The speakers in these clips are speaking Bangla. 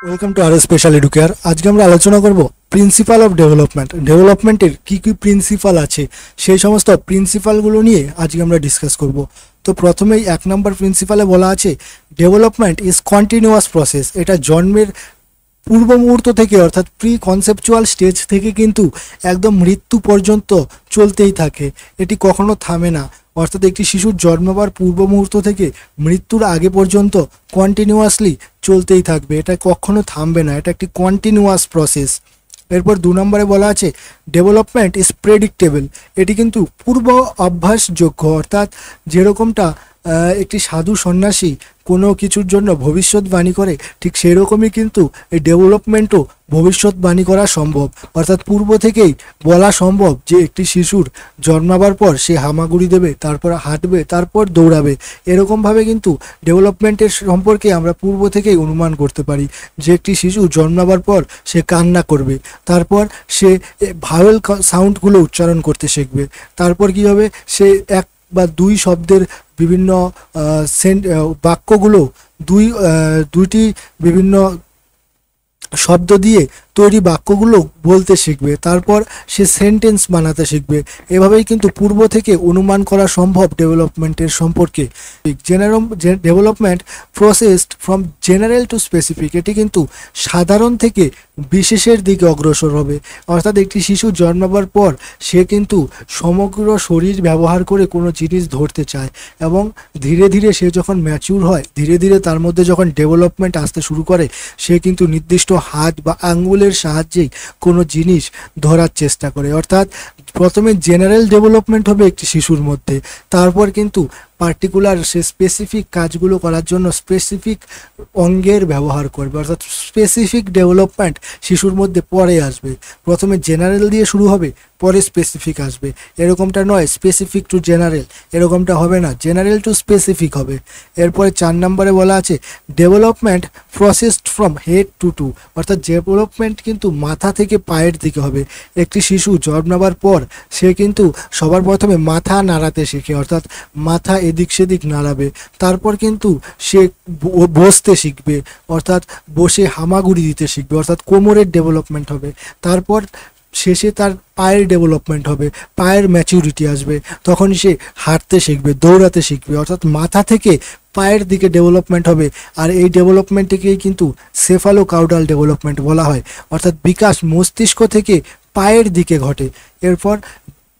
Welcome to our special Educare. আজকে আমরা আলোচনা করব প্রিন্সিপাল অফ ডেভেলপমেন্টের কি কি প্রিন্সিপাল আছে সেই সমস্ত প্রিন্সিপালগুলো নিয়ে আজকে আমরা ডিসকাস করব। তো প্রথমেই 1 নম্বর প্রিন্সিপালে বলা আছে ডেভেলপমেন্ট ইজ কন্টিনিউয়াস প্রসেস। এটা জন্মের পূর্ব মুহূর্ত থেকে অর্থাৎ প্রি কনসেপচুয়াল স্টেজ থেকে কিন্তু একদম মৃত্যু পর্যন্ত চলতেই থাকে, এটি কখনো থামে না। অর্থাৎ একটি শিশুর জন্মাবার পূর্ব মুহূর্ত থেকে মৃত্যুর আগে পর্যন্ত কন্টিনিউয়াসলি চলতেই থাকবে, এটা কখনো থামবে না, এটা একটি কন্টিনিউয়াস প্রসেস। এরপর 2 নম্বরে বলা আছে ডেভেলপমেন্ট ইজ প্রেডিক্টেবল। এটি কিন্তু পূর্ব অভ্যাসযোগ্য, অর্থাৎ যেরকমটা একটি সাধু সন্ন্যাসী কোনো কিছুর জন্য ভবিষ্যৎবাণী করে, ঠিক সেই রকমই কিন্তু এই ডেভেলপমেন্টও ভবিষ্যৎবাণী করা সম্ভব। অর্থাৎ পূর্ব থেকেই বলা সম্ভব যে একটি শিশুর জন্মাবার পর সে হামাগুড়ি দেবে, তারপর হাঁটবে, তারপর দৌড়াবে। এরকমভাবে কিন্তু ডেভেলপমেন্টের সম্পর্কে আমরা পূর্ব থেকেই অনুমান করতে পারি যে একটি শিশু জন্মাবার পর সে কান্না করবে, তারপর সে ভাওয়েল সাউন্ডগুলো উচ্চারণ করতে শিখবে, তারপর কী হবে, সে এক বা দুই শব্দের বিভিন্ন বাক্যগুলো দুইটি বিভিন্ন শব্দ দিয়ে তৈরি বাক্যগুলো বলতে শিখবে, তারপর সে সেন্টেন্স বানাতে শিখবে। এভাবেই কিন্তু পূর্ব থেকে অনুমান করা সম্ভব ডেভেলপমেন্টের সম্পর্কে। Development processed from general two specific. এটি কিন্তু সাধারণ থেকে বিশেষের দিকে অগ্রসর হবে। অর্থাৎ একটি শিশু জন্মাবার পর সে কিন্তু সমগ্র শরীর ব্যবহার করে কোনো জিনিস ধরতে চায়, এবং ধীরে ধীরে সে যখন ম্যাচিউর হয়, ধীরে ধীরে তার মধ্যে যখন ডেভেলপমেন্ট আসতে শুরু করে, সে কিন্তু নির্দিষ্ট হাত বা আঙ্গুলের সাহায্যেই কোনো জিনিস ধরার চেষ্টা করে। অর্থাৎ প্রথমে জেনারেল ডেভেলপমেন্ট হবে একটি শিশুর মধ্যে, তারপর কিন্তু পার্টিকুলার সে স্পেসিফিক কাজগুলো করার জন্য স্পেসিফিক অঙ্গের ব্যবহার করবে। অর্থাৎ স্পেসিফিক ডেভেলপমেন্ট শিশুর মধ্যে পরে আসবে। প্রথমে জেনারেল দিয়ে শুরু হবে, পরে স্পেসিফিক আসবে। এরকমটা নয় স্পেসিফিক টু জেনারেল, এরকমটা হবে না, জেনারেল টু স্পেসিফিক হবে। এরপরে 4 নম্বরে বলা আছে development processed from head to toe. অর্থাৎ ডেভেলপমেন্ট কিন্তু মাথা থেকে পায়ের দিকে হবে। একটি শিশু জন্মাবার পর সে কিন্তু সবার প্রথমে মাথা নাড়াতে শেখে, অর্থাৎ মাথা এদিক সেদিক নাড়াবে, তারপর কিন্তু সে বসতে শিখবে, অর্থাৎ বসে হামাগুড়ি দিতে শিখবে, অর্থাৎ কোমরের ডেভেলপমেন্ট হবে। তারপর শেষে তার পায়ের ডেভেলপমেন্ট হবে, পায়ের ম্যাচুরিটি আসবে, তখন সে হাঁটতে শিখবে, দৌড়াতে শিখবে। অর্থাৎ মাথা থেকে পায়ের দিকে ডেভেলপমেন্ট হবে। আর এই ডেভেলপমেন্টকেই কিন্তু সেফালো কাউডাল ডেভেলপমেন্ট বলা হয়। অর্থাৎ বিকাশ মস্তিষ্ক থেকে পায়ের দিকে ঘটে। এরপর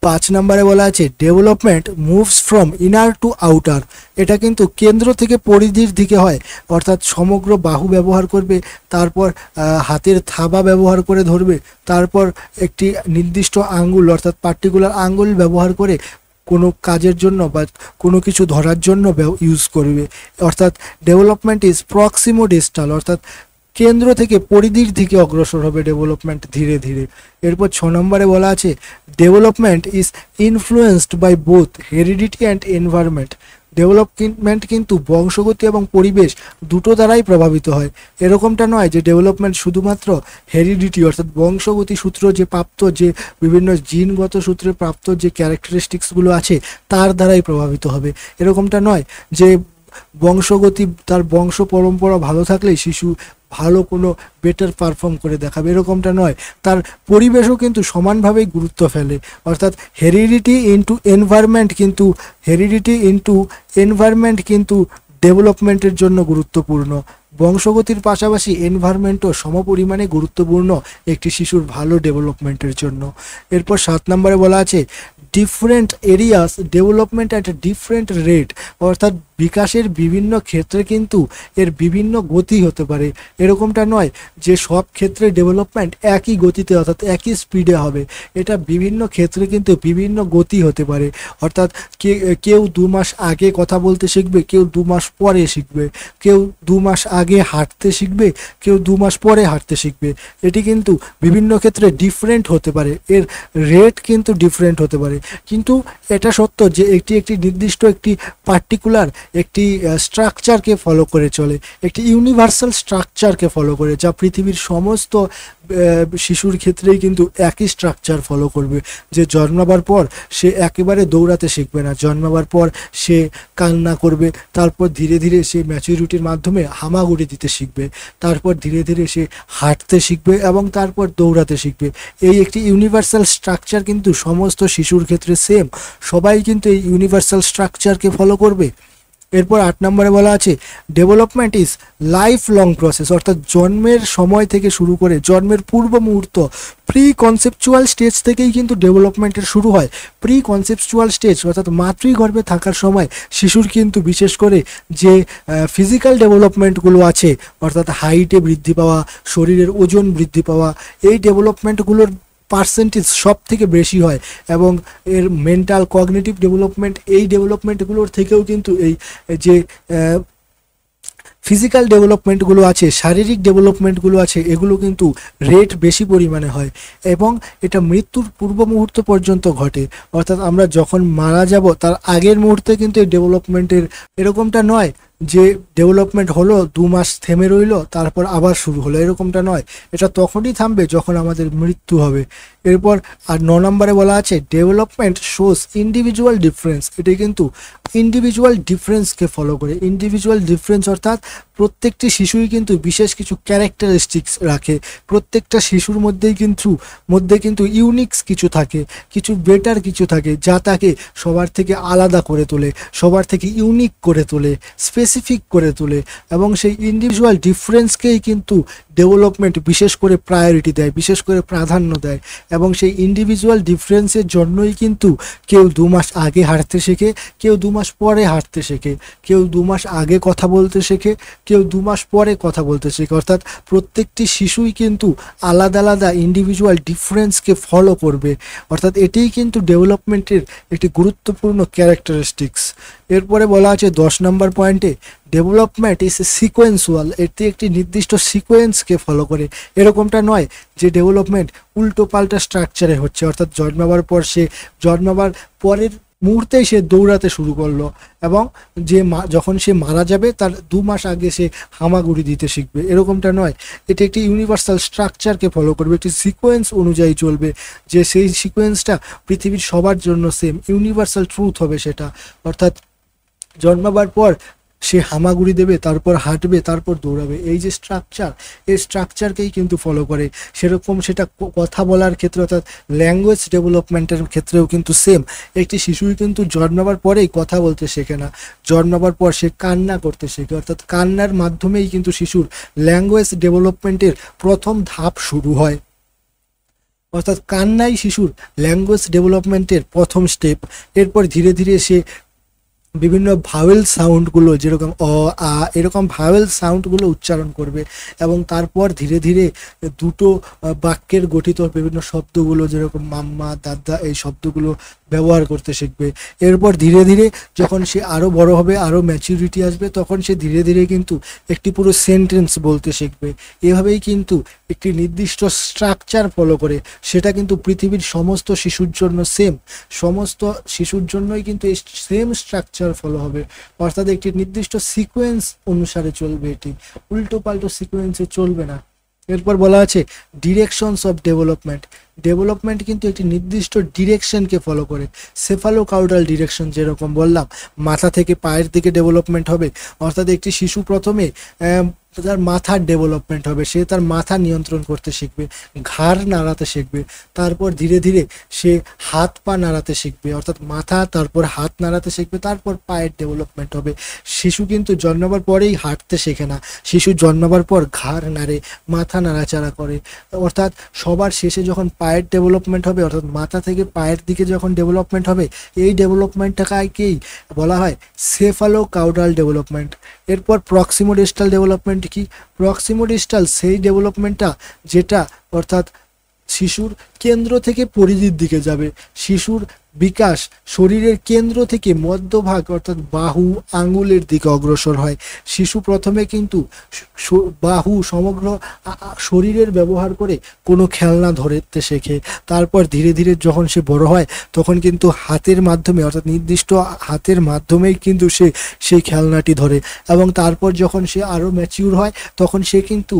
5 নম্বরে বলা আছে development moves from inner to outer. এটা কিন্তু কেন্দ্র থেকে পরিধির দিকে হয়, অর্থাৎ সমগ্র বাহু ব্যবহার করবে, তারপর হাতের থাবা ব্যবহার করে ধরবে, তারপর একটি নির্দিষ্ট আঙ্গুল অর্থাৎ পার্টিকুলার আঙ্গুল ব্যবহার করে কোনো কাজের জন্য বা কোনো কিছু ধরার জন্য ইউজ করবে। অর্থাৎ ডেভেলপমেন্ট ইজ প্রক্সিমো ডিস্টাল, অর্থাৎ কেন্দ্র থেকে পরিধির দিকে অগ্রসর হবে ডেভেলপমেন্ট ধীরে ধীরে। এরপর 6 নম্বরে বলা আছে development is influenced by both heredity and environment. Development কিন্তু বংশগতি এবং পরিবেশ দুটো দ্বারাই প্রভাবিত হয়। এরকমটা নয় যে ডেভেলপমেন্ট শুধুমাত্র হেরিডিটি অর্থাৎ বংশগতি সূত্র যে প্রাপ্ত, যে বিভিন্ন জিনগত সূত্রে প্রাপ্ত যে ক্যারেক্টারিস্টিক্সগুলো আছে তার দ্বারাই প্রভাবিত হবে। এরকমটা নয় যে বংশগতি তার বংশ পরম্পরা ভালো থাকলেই শিশু ভালো কোনো বেটার পারফর্ম করে দেখাবে, এরকমটা নয়, তার পরিবেশও কিন্তু সমানভাবেই গুরুত্ব ফেলে। অর্থাৎ হেরিডিটি ইনটু এনভায়রনমেন্ট কিন্তু ডেভেলপমেন্টের জন্য গুরুত্বপূর্ণ। বংশগতির পাশাপাশি এনভায়রনমেন্টও সমপরিমাণে গুরুত্বপূর্ণ একটি শিশুর ভালো ডেভেলপমেন্টের জন্য। এরপর 7 নম্বরে বলা আছে different areas development at a different rate. অর্থাৎ বিকাশের বিভিন্ন ক্ষেত্রে কিন্তু এর বিভিন্ন গতি হতে পারে। এরকমটা নয় যে সব ক্ষেত্রে ডেভেলপমেন্ট একই গতিতে অর্থাৎ একই স্পিডে হবে, এটা বিভিন্ন ক্ষেত্রে কিন্তু বিভিন্ন গতি হতে পারে। অর্থাৎ কেউ 2 মাস আগে কথা বলতে শিখবে, কেউ 2 মাস পরে শিখবে, কেউ 2 মাস আগে হাঁটতে শিখবে, কেউ 2 মাস পরে হাঁটতে শিখবে। এটি কিন্তু বিভিন্ন ক্ষেত্রে ডিফারেন্ট হতে পারে, এর রেট কিন্তু ডিফারেন্ট হতে পারে। কিন্তু এটা সত্য যে একটি নির্দিষ্ট একটি পার্টিকুলার একটি স্ট্রাকচারকে ফলো করে চলে, একটি ইউনিভার্সাল স্ট্রাকচারকে ফলো করে, যা পৃথিবীর সমস্ত শিশুর ক্ষেত্রেই কিন্তু একই স্ট্রাকচার ফলো করবে। যে জন্মাবার পর সে একেবারে দৌড়াতে শিখবে না, জন্মাবার পর সে কান্না করবে, তারপর ধীরে ধীরে সে ম্যাচুরিটির মাধ্যমে হামাগুড়ি দিতে শিখবে, তারপর ধীরে ধীরে সে হাঁটতে শিখবে এবং তারপর দৌড়াতে শিখবে। এই একটি ইউনিভার্সাল স্ট্রাকচার কিন্তু সমস্ত শিশুর ক্ষেত্রে সেম, সবাই কিন্তু এই ইউনিভার্সাল স্ট্রাকচারকে ফলো করবে। এরপর 8 নম্বরে বলা আছে development is life long process, অর্থাৎ জন্মের সময় থেকে শুরু করে জন্মের পূর্ব মুহূর্ত, প্রি কনসেপচুয়াল স্টেজ থেকেই কিন্তু ডেভেলপমেন্টের শুরু হয়। প্রি কনসেপচুয়াল স্টেজ অর্থাৎ মাতৃগর্ভে থাকার সময় শিশুর কিন্তু বিশেষ করে যে ফিজিক্যাল ডেভেলপমেন্টগুলো আছে, অর্থাৎ হাইটে বৃদ্ধি পাওয়া, শরীরের ওজন বৃদ্ধি পাওয়া, এই ডেভেলপমেন্টগুলোর পার্সেন্টেজ সব থেকে বেশি হয়। এবং এর মেন্টাল কগনিটিভ ডেভেলপমেন্ট, এই ডেভেলপমেন্টগুলোর থেকেও কিন্তু এই যে ফিজিক্যাল ডেভেলপমেন্টগুলো আছে, শারীরিক ডেভেলপমেন্টগুলো আছে, এগুলো কিন্তু রেট বেশি পরিমাণে হয় এবং এটা মৃত্যুর পূর্ব মুহূর্ত পর্যন্ত ঘটে। অর্থাৎ আমরা যখন মারা যাব তার আগের মুহূর্তে কিন্তু এই ডেভেলপমেন্টের এরকমটা নয় যে ডেভেলপমেন্ট হলো 2 মাস থেমে রইলো তারপর আবার শুরু হলো, এরকমটা নয়। এটা তখনই থামবে যখন আমাদের মৃত্যু হবে। এরপর আর 9 নম্বরে বলা আছে ডেভেলপমেন্ট শোজ ইন্ডিভিজুয়াল ডিফারেন্স, এটি কিন্তু ইন্ডিভিজুয়াল ডিফারেন্সকে ফলো করে। ইন্ডিভিজুয়াল ডিফারেন্স অর্থাৎ প্রত্যেকটি শিশুই কিন্তু বিশেষ কিছু ক্যারেক্টারিস্টিক্স রাখে, প্রত্যেকটা শিশুর মধ্যে কিন্তু ইউনিক্স কিছু থাকে, কিছু বেটার কিছু থাকে, যা তাকে সবার থেকে আলাদা করে তোলে, সবার থেকে ইউনিক করে তোলে, স্পেসিফিক করে তোলে। এবং সেই ইন্ডিভিজুয়াল ডিফারেন্সকেই কিন্তু ডেভেলপমেন্ট বিশেষ করে প্রায়োরিটি দেয়, বিশেষ করে প্রাধান্য দেয়। এবং সেই ইন্ডিভিজুয়াল ডিফারেন্সের জন্যই কিন্তু কেউ 2 মাস আগে হাঁটতে শেখে, কেউ 2 মাস পরে হাঁটতে শেখে, কেউ 2 মাস আগে কথা বলতে শেখে, কেউ 2 মাস পরে কথা বলতে শেখে। অর্থাৎ প্রত্যেকটি শিশুই কিন্তু আলাদা আলাদা ইন্ডিভিজুয়াল ডিফারেন্সকে ফলো করবে। অর্থাৎ এটিই কিন্তু ডেভেলপমেন্টের একটি গুরুত্বপূর্ণ ক্যারেক্টারিস্টিক্স। এরপরে বলা আছে 10 নম্বর পয়েন্টে ডেভেলপমেন্ট ইজ সিকোয়েন্সুয়াল, এটি একটি নির্দিষ্ট সিকোয়েন্সকে ফলো করে। এরকমটা নয় যে ডেভেলপমেন্ট উল্টো পাল্টা স্ট্রাকচারে হচ্ছে, অর্থাৎ জন্মাবার পরের মুহূর্তেই সে দৌড়াতে শুরু করলো এবং যখন সে মারা যাবে তার 2 মাস আগে সে হামাগুড়ি দিতে শিখবে, এরকমটা নয়। এটি একটি ইউনিভার্সাল স্ট্রাকচারকে ফলো করবে, একটি সিকোয়েন্স অনুযায়ী চলবে, যে সেই সিকোয়েন্সটা পৃথিবীর সবার জন্য সেম, ইউনিভার্সাল ট্রুথ হবে সেটা। অর্থাৎ জন্মাবার পর সে হামাগুড়ি দেবে, তারপর হাঁটবে, তারপর দৌড়াবে, এই যে স্ট্রাকচার, এই স্ট্রাকচারকেই কিন্তু ফলো করে। সেরকম সেটা কথা বলার ক্ষেত্রে অর্থাৎ ল্যাঙ্গুয়েজ ডেভেলপমেন্টের ক্ষেত্রেও কিন্তু সেম। একটি শিশুই কিন্তু জন্মাবার পরেই কথা বলতে শেখে না, জন্মাবার পর সে কান্না করতে শেখে। অর্থাৎ কান্নার মাধ্যমেই কিন্তু শিশুর ল্যাঙ্গুয়েজ ডেভেলপমেন্টের প্রথম ধাপ শুরু হয়। অর্থাৎ কান্নাই শিশুর ল্যাঙ্গুয়েজ ডেভেলপমেন্টের প্রথম স্টেপ। এরপর ধীরে ধীরে সে বিভিন্ন ভাওয়েল সাউন্ডগুলো যেরকম অ আ এরকম ভাওয়েল সাউন্ডগুলো উচ্চারণ করবে এবং তারপর ধীরে ধীরে দুটো বাক্যের গঠিত বিভিন্ন শব্দগুলো যেরকম মাম্মা, দাদা, এই শব্দগুলো ব্যবহার করতে শিখবে। এরপর ধীরে ধীরে যখন সে আরও বড় হবে, আরও ম্যাচুরিটি আসবে, তখন সে ধীরে ধীরে কিন্তু একটি পুরো সেন্টেন্স বলতে শিখবে। এভাবেই কিন্তু একটি নির্দিষ্ট স্ট্রাকচার ফলো করে, সেটা কিন্তু পৃথিবীর সমস্ত শিশুর জন্য সেম, সমস্ত শিশুর জন্যই কিন্তু এই সেম স্ট্রাকচার ফলো হবে। অর্থাৎ একটি নির্দিষ্ট সিকোয়েন্স অনুসারে চলবে, এটি উল্টো পাল্টো সিকোয়েন্সে চলবে না। এরপর বলা আছে ডিরেকশনস অফ ডেভেলপমেন্ট কিন্তু একটি নির্দিষ্ট ডিরেকশনকে ফলো করে। সেফালোকাউডাল ডিরেকশন যেরকম বললাম, মাথা থেকে পায়ের দিকে ডেভেলপমেন্ট হবে। অর্থাৎ একটি শিশু প্রথমে তার মাথার ডেভেলপমেন্ট হবে, সে তার মাথা নিয়ন্ত্রণ করতে শিখবে, ঘাড় নাড়াতে শিখবে, তারপর ধীরে ধীরে সে হাত পা নাড়াতে শিখবে। অর্থাৎ মাথা, তারপর হাত নাড়াতে শিখবে, তারপর পায়ের ডেভেলপমেন্ট হবে। শিশু কিন্তু জন্মাবার পরেই হাঁটতে শেখে না, শিশু জন্মাবার পর ঘাড় নাড়ে, মাথা নাড়াচাড়া করে। অর্থাৎ সবার শেষে যখন পায়ের ডেভেলপমেন্ট হবে, অর্থাৎ মাথা থেকে পায়ের দিকে যখন ডেভেলপমেন্ট হবে, এই ডেভেলপমেন্টটাকেই বলা হয় সেফালোকাউডাল ডেভেলপমেন্ট। এরপর প্রক্সিমোডিস্টাল ডেভেলপমেন্ট কি? প্রক্সিমোডিস্টাল সেই ডেভেলপমেন্টটা যেটা অর্থাৎ শিশুর কেন্দ্র থেকে পরিধির দিকে যাবে, শিশুর বিকাশ শরীরের কেন্দ্র থেকে মধ্যভাগ অর্থাৎ বাহু আঙ্গুলের দিকে অগ্রসর হয়। শিশু প্রথমে কিন্তু বাহু সমগ্র শরীরের ব্যবহার করে কোনো খেলনা ধরতে শেখে। তারপর ধীরে ধীরে যখন সে বড় হয় তখন কিন্তু হাতের মাধ্যমে অর্থাৎ নির্দিষ্ট হাতের মাধ্যমেই কিন্তু সে সেই খেলনাটি ধরে, এবং তারপর যখন সে আরও ম্যাচিউর হয় তখন সে কিন্তু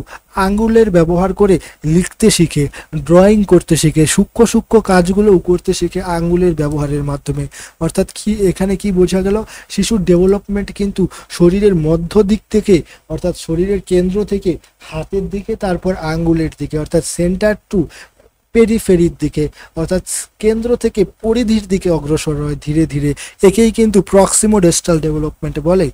আঙ্গুলের ব্যবহার করে লিখতে শিখে, ড্রয়িং করতে শিখে, সূক্ষ্ম সূক্ষ্ম কাজগুলোও করতে শিখে আঙ্গুলের ব্যবহারের মাধ্যমে। অর্থাৎ কি এখানে কি বোঝা গেল, শিশুর ডেভেলপমেন্ট কিন্তু শরীরের মধ্য দিক থেকে অর্থাৎ শরীরের কেন্দ্র থেকে হাতের দিকে, তারপর আঙ্গুলের দিকে অর্থাৎ সেন্টার টু পেরিফেরির দিকে অর্থাৎ কেন্দ্র থেকে পরিধির দিকে অগ্রসর হয় ধীরে ধীরে। একেই কিন্তু প্রক্সিমোডেস্টাল ডেভেলপমেন্ট বলে।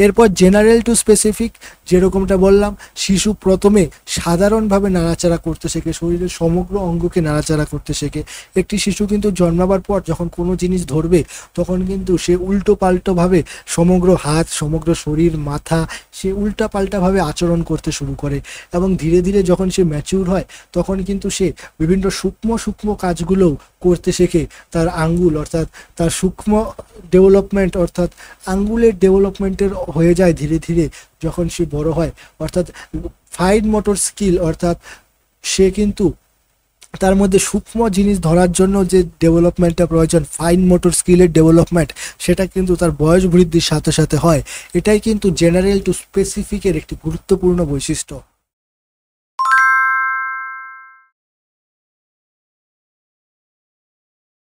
এরপর জেনারেল টু স্পেসিফিক, যেরকমটা বললাম, শিশু প্রথমে সাধারণভাবে নাড়াচাড়া করতে শেখে, শরীরের সমগ্র অঙ্গকে নাড়াচাড়া করতে শেখে। একটি শিশু কিন্তু জন্মাবার পর যখন কোনো জিনিস ধরবে তখন কিন্তু সে উল্টো পাল্টোভাবে সমগ্র হাত, সমগ্র শরীর, মাথা সে উল্টা পাল্টাভাবে আচরণ করতে শুরু করে, এবং ধীরে ধীরে যখন সে ম্যাচিউর হয় তখন কিন্তু সে বিভিন্ন সূক্ষ্ম সূক্ষ্ম কাজগুলোও করতে শেখে। তার আঙ্গুল অর্থাৎ তার সূক্ষ্ম ডেভেলপমেন্ট অর্থাৎ আঙ্গুলের ডেভেলপমেন্টের হয়ে যায় ধীরে ধীরে যখন সে বড় হয়। অর্থাৎ ফাইন মোটর স্কিল অর্থাৎ সে কিন্তু তার মধ্যে সূক্ষ্ম জিনিস ধরার জন্য যে ডেভেলপমেন্টটা প্রয়োজন, ফাইন মোটর স্কিলের ডেভেলপমেন্ট, সেটা কিন্তু তার বয়স বৃদ্ধির সাথে সাথে হয়। এটাই কিন্তু জেনারেল টু স্পেসিফিকের একটি গুরুত্বপূর্ণ বৈশিষ্ট্য।